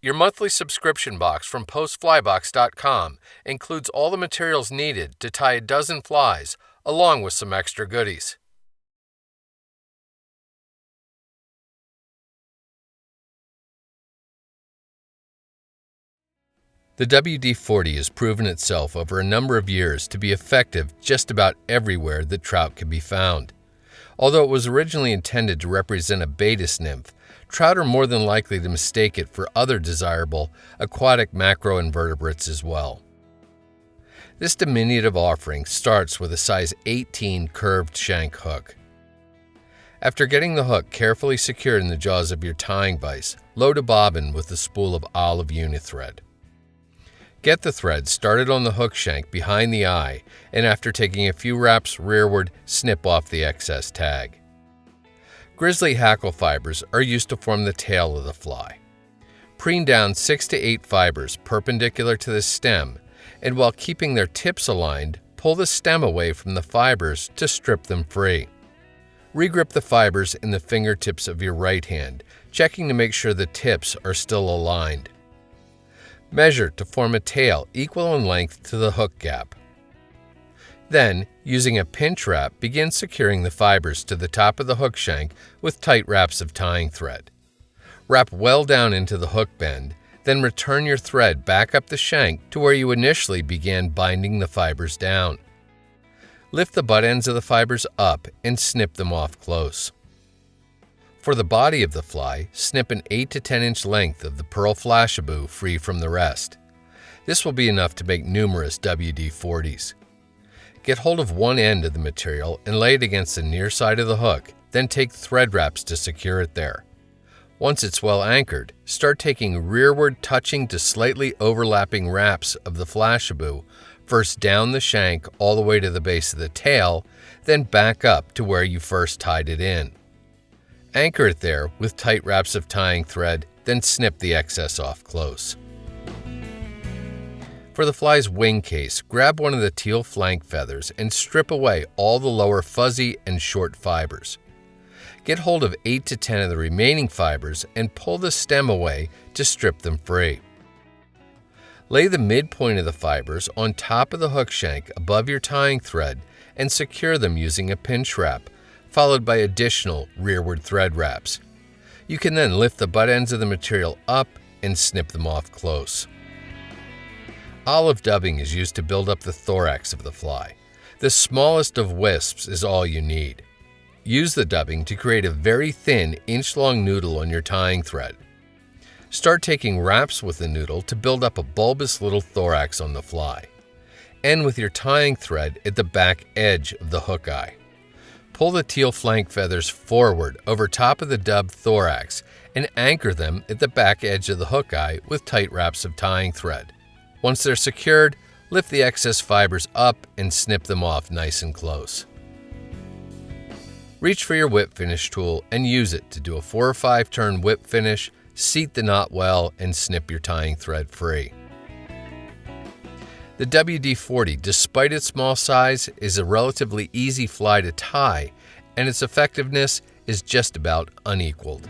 Your monthly subscription box from postflybox.com includes all the materials needed to tie a dozen flies, along with some extra goodies. The WD-40 has proven itself over a number of years to be effective just about everywhere that trout can be found. Although it was originally intended to represent a Baetis nymph, trout are more than likely to mistake it for other desirable aquatic macroinvertebrates as well. This diminutive offering starts with a size 18 curved shank hook. After getting the hook carefully secured in the jaws of your tying vise, load a bobbin with a spool of olive unithread. Get the thread started on the hook shank behind the eye, and after taking a few wraps rearward, snip off the excess tag. Grizzly hackle fibers are used to form the tail of the fly. Preen down 6 to 8 fibers perpendicular to the stem, and while keeping their tips aligned, pull the stem away from the fibers to strip them free. Regrip the fibers in the fingertips of your right hand, checking to make sure the tips are still aligned. Measure to form a tail equal in length to the hook gap. Then, using a pinch wrap, begin securing the fibers to the top of the hook shank with tight wraps of tying thread. Wrap well down into the hook bend, then return your thread back up the shank to where you initially began binding the fibers down. Lift the butt ends of the fibers up and snip them off close. For the body of the fly, snip an 8 to 10 inch length of the pearl flashabou free from the rest. This will be enough to make numerous WD-40s. Get hold of one end of the material and lay it against the near side of the hook, then take thread wraps to secure it there. Once it's well anchored, start taking rearward touching to slightly overlapping wraps of the flashabou, first down the shank all the way to the base of the tail, then back up to where you first tied it in. Anchor it there with tight wraps of tying thread, then snip the excess off close. For the fly's wing case, grab one of the teal flank feathers and strip away all the lower fuzzy and short fibers. Get hold of 8 to 10 of the remaining fibers and pull the stem away to strip them free. Lay the midpoint of the fibers on top of the hook shank above your tying thread and secure them using a pinch wrap, followed by additional rearward thread wraps. You can then lift the butt ends of the material up and snip them off close. Olive dubbing is used to build up the thorax of the fly. The smallest of wisps is all you need. Use the dubbing to create a very thin inch-long noodle on your tying thread. Start taking wraps with the noodle to build up a bulbous little thorax on the fly. End with your tying thread at the back edge of the hook eye. Pull the teal flank feathers forward over top of the dubbed thorax and anchor them at the back edge of the hook eye with tight wraps of tying thread. Once they're secured, lift the excess fibers up and snip them off nice and close. Reach for your whip finish tool and use it to do a 4 or 5 turn whip finish, seat the knot well, and snip your tying thread free. The WD-40, despite its small size, is a relatively easy fly to tie, and its effectiveness is just about unequaled.